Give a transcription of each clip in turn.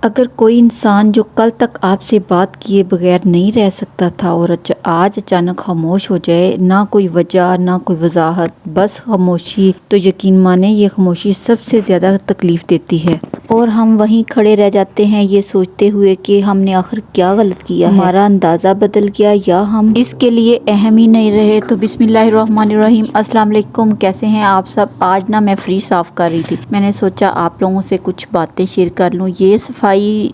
اگر کوئی انسان جو کل تک آپ سے بات کیے بغیر نہیں رہ سکتا تھا اور آج اچانک خاموش ہو جائے، نہ کوئی وجہ نہ کوئی وضاحت، بس خاموشی، تو یقین مانیں یہ خاموشی سب سے زیادہ تکلیف دیتی ہے۔ اور ہم وہیں کھڑے رہ جاتے ہیں یہ سوچتے ہوئے کہ ہم نے آخر کیا غلط کیا ہے، ہمارا اندازہ بدل گیا یا ہم اس کے لیے اہم ہی نہیں رہے۔ تو بسم اللہ الرحمن الرحیم، السلام علیکم، کیسے ہیں آپ سب؟ آج میں فریج صاف کر رہی تھی، میں نے سوچا آپ لوگوں سے کچھ باتیں شیئر کر لوں۔ یہ صفائی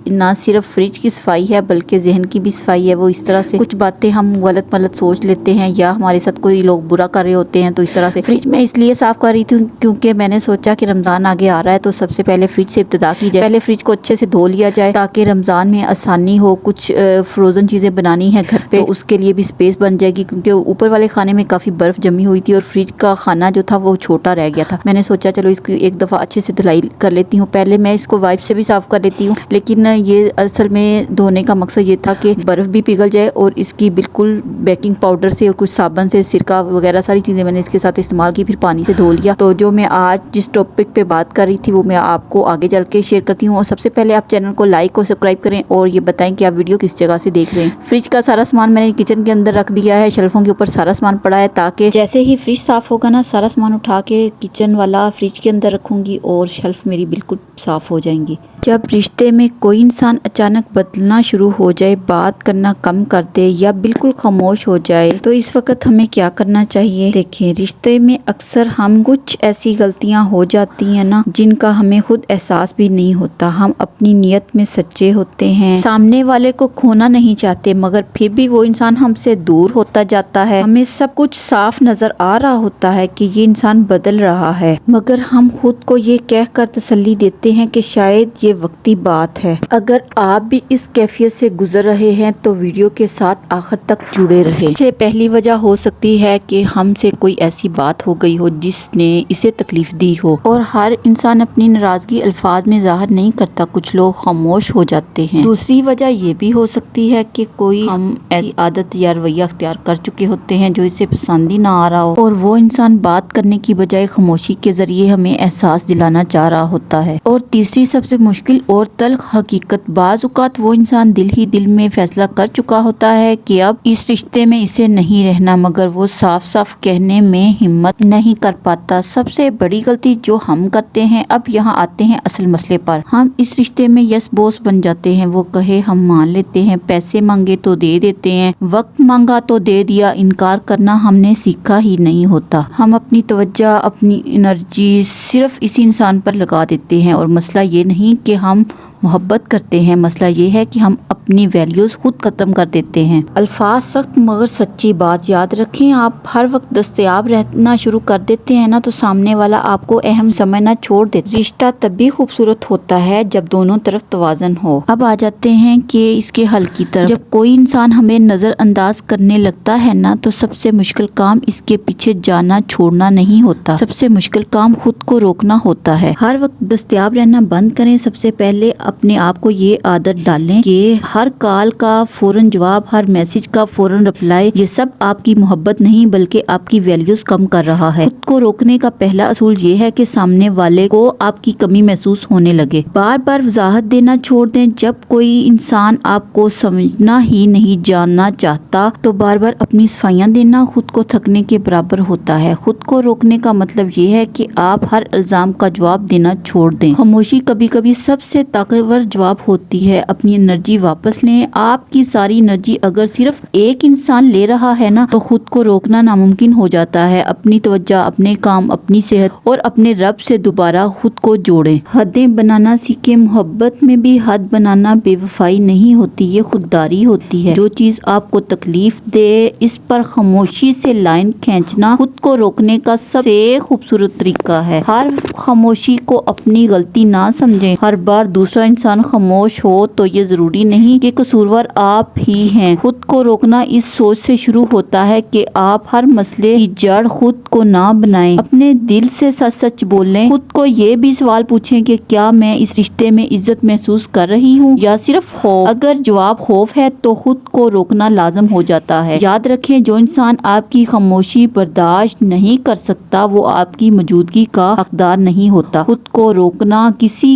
نہ صرف فریج کی صفائی ہے بلکہ ذہن کی بھی صفائی ہے۔ وہ اس طرح سے کچھ باتیں ہم غلط سوچ لیتے ہیں یا ہمارے ساتھ کوئی لوگ برا کر رہے ہوتے ہیں، تو اس طرح سے فریج میں اس لیے صاف کر رہی تھی کیونکہ میں نے سوچا کہ رمضان آگے آ رہا ہے تو سب سے پہلے فریج سے ابتدا کی جائے، پہلے فریج کو اچھے سے دھو لیا جائے تاکہ رمضان میں آسانی ہو۔ کچھ فروزن چیزیں بنانی ہے گھر پہ تو اس کے لیے بھی اسپیس بن جائے گی، کیونکہ اوپر والے کھانے میں کافی برف جمی ہوئی تھی اور فریج کا کھانا جو تھا وہ چھوٹا رہ گیا تھا۔ میں نے سوچا چلو اس کی ایک دفعہ اچھے سے دھلائی کر لیتی ہوں، پہلے میں اس کو وائپ سے بھی صاف کر لیتی ہوں، لیکن یہ اصل میں دھونے کا مقصد یہ تھا کہ برف بھی پگھل جائے اور اس کی بالکل بیکنگ پاؤڈر سے اور کچھ صابن سے، سرکہ وغیرہ ساری چیزیں میں نے اس کے ساتھ استعمال کی، پھر پانی سے دھو لیا۔ تو جو میں آج جس ٹاپک پہ بات کر رہی تھی وہ میں آپ کو آگے چل کے شیئر کرتی ہوں۔ اور سب سے پہلے آپ چینل کو لائک اور سبسکرائب کریں اور یہ بتائیں کہ آپ ویڈیو کس جگہ سے دیکھ رہے ہیں۔ فریج کا سارا سامان میں نے کچن کے اندر رکھ دیا ہے، شیلفوں کے اوپر سارا سامان پڑا ہے تاکہ جیسے ہی فریج صاف ہوگا نا سارا سامان اٹھا کے کچن والا فریج کے اندر رکھوں گی اور شیلف میری بالکل صاف ہو جائیں گی۔ جب رشتے میں کوئی انسان اچانک بدلنا شروع ہو جائے، بات کرنا کم کر دے یا بالکل خاموش ہو جائے تو اس وقت ہمیں کیا کرنا چاہیے؟ دیکھیں، رشتے میں اکثر ہم کچھ ایسی غلطیاں ہو جاتی ہیں نا جن کا ہمیں خود احساس بھی نہیں ہوتا۔ ہم اپنی نیت میں سچے ہوتے ہیں، سامنے والے کو کھونا نہیں چاہتے، مگر پھر بھی وہ انسان ہم سے دور ہوتا جاتا ہے۔ ہمیں سب کچھ صاف نظر آ رہا ہوتا ہے کہ یہ انسان بدل رہا ہے، مگر ہم خود کو یہ کہہ کر تسلی دیتے ہیں کہ شاید یہ وقتی بات ہے۔ اگر آپ بھی اس کیفیت سے گزر رہے ہیں تو ویڈیو کے ساتھ آخر تک جڑے رہیں۔ سے پہلی وجہ ہو سکتی ہے کہ ہم سے کوئی ایسی بات ہو گئی ہو جس نے اسے تکلیف دی ہو، اور ہر انسان اپنی ناراضگی الفاظ میں ظاہر نہیں کرتا، کچھ لوگ خاموش ہو جاتے ہیں۔ دوسری وجہ یہ بھی ہو سکتی ہے کہ کوئی ہم ایسی عادت یا رویہ اختیار کر چکے ہوتے ہیں جو اسے پسند ہی نہ آ رہا ہو، اور وہ انسان بات کرنے کی بجائے خاموشی کے ذریعے ہمیں احساس دلانا چاہ رہا ہوتا ہے۔ اور تیسری سب سے مشکل اور تلخ حقیقت، بعض اوقات وہ انسان دل ہی دل میں فیصلہ کر چکا ہوتا ہے کہ اب اس رشتے میں اسے نہیں رہنا، مگر وہ صاف صاف کہنے میں ہمت نہیں کر پاتا۔ سب سے بڑی غلطی جو ہم کرتے ہیں، اب یہاں آتے ہیں اصل مسئلے پر، ہم اس رشتے میں یس بوس بن جاتے ہیں۔ وہ کہے ہم مان لیتے ہیں، پیسے مانگے تو دے دیتے ہیں، وقت مانگا تو دے دیا، انکار کرنا ہم نے سیکھا ہی نہیں ہوتا۔ ہم اپنی توجہ، اپنی انرجی صرف اسی انسان پر لگا دیتے ہیں، اور مسئلہ یہ نہیں کہ ہم محبت کرتے ہیں، مسئلہ یہ ہے کہ ہم اپنی ویلیوز خود ختم کر دیتے ہیں۔ الفاظ سخت مگر سچی بات، یاد رکھیں آپ ہر وقت دستیاب رہنا شروع کر دیتے ہیں نا تو سامنے والا آپ کو اہم سمجھنا چھوڑ دیتا ہے۔ رشتہ تبھی خوبصورت ہوتا ہے جب دونوں طرف توازن ہو۔ اب آ جاتے ہیں کہ اس کے حل کی طرف۔ جب کوئی انسان ہمیں نظر انداز کرنے لگتا ہے نا تو سب سے مشکل کام اس کے پیچھے جانا چھوڑنا نہیں ہوتا، سب سے مشکل کام خود کو روکنا ہوتا ہے۔ ہر وقت دستیاب رہنا بند کریں۔ سب سے پہلے اپنے آپ کو یہ عادت ڈالیں کہ ہر کال کا فوراً جواب، ہر میسج کا فوراً رپلائی، یہ سب آپ کی محبت نہیں بلکہ آپ کی ویلیوز کم کر رہا ہے۔ خود کو روکنے کا پہلا اصول یہ ہے کہ سامنے والے کو آپ کی کمی محسوس ہونے لگے۔ بار بار وضاحت دینا چھوڑ دیں۔ جب کوئی انسان آپ کو سمجھنا ہی نہیں جاننا چاہتا تو بار بار اپنی صفائیاں دینا خود کو تھکنے کے برابر ہوتا ہے۔ خود کو روکنے کا مطلب یہ ہے کہ آپ ہر الزام کا جواب دینا چھوڑ دیں۔ خاموشی کبھی کبھی سب سے طاقتور جواب ہوتی ہے۔ اپنی انرجی واپس لیں۔ آپ کی ساری انرجی اگر صرف ایک انسان لے رہا ہے نا تو خود کو روکنا ناممکن ہو جاتا ہے۔ اپنی توجہ، اپنے کام، اپنی صحت اور اپنے رب سے دوبارہ خود کو جوڑیں۔ حدیں بنانا سیکھیں۔ محبت میں بھی حد بنانا بے وفائی نہیں ہوتی، یہ خودداری ہوتی ہے۔ جو چیز آپ کو تکلیف دے اس پر خاموشی سے لائن کھینچنا خود کو روکنے کا سب سے خوبصورت طریقہ ہے۔ ہر خاموشی کو اپنی غلطی نہ سمجھیں۔ ہر بار دوسرا انسان خاموش ہو تو یہ ضروری نہیں کہ قصوروار آپ ہی ہیں۔ خود کو روکنا اس سوچ سے شروع ہوتا ہے کہ آپ ہر مسئلے کی جڑ خود کو نہ بنائیں۔ اپنے دل سے سچ سچ بولیں۔ خود کو یہ بھی سوال پوچھیں کہ کیا میں اس رشتے میں عزت محسوس کر رہی ہوں یا صرف خوف؟ اگر جواب خوف ہے تو خود کو روکنا لازم ہو جاتا ہے۔ یاد رکھیں، جو انسان آپ کی خاموشی برداشت نہیں کر سکتا وہ آپ کی موجودگی کا حقدار نہیں ہوتا۔ خود کو روکنا کسی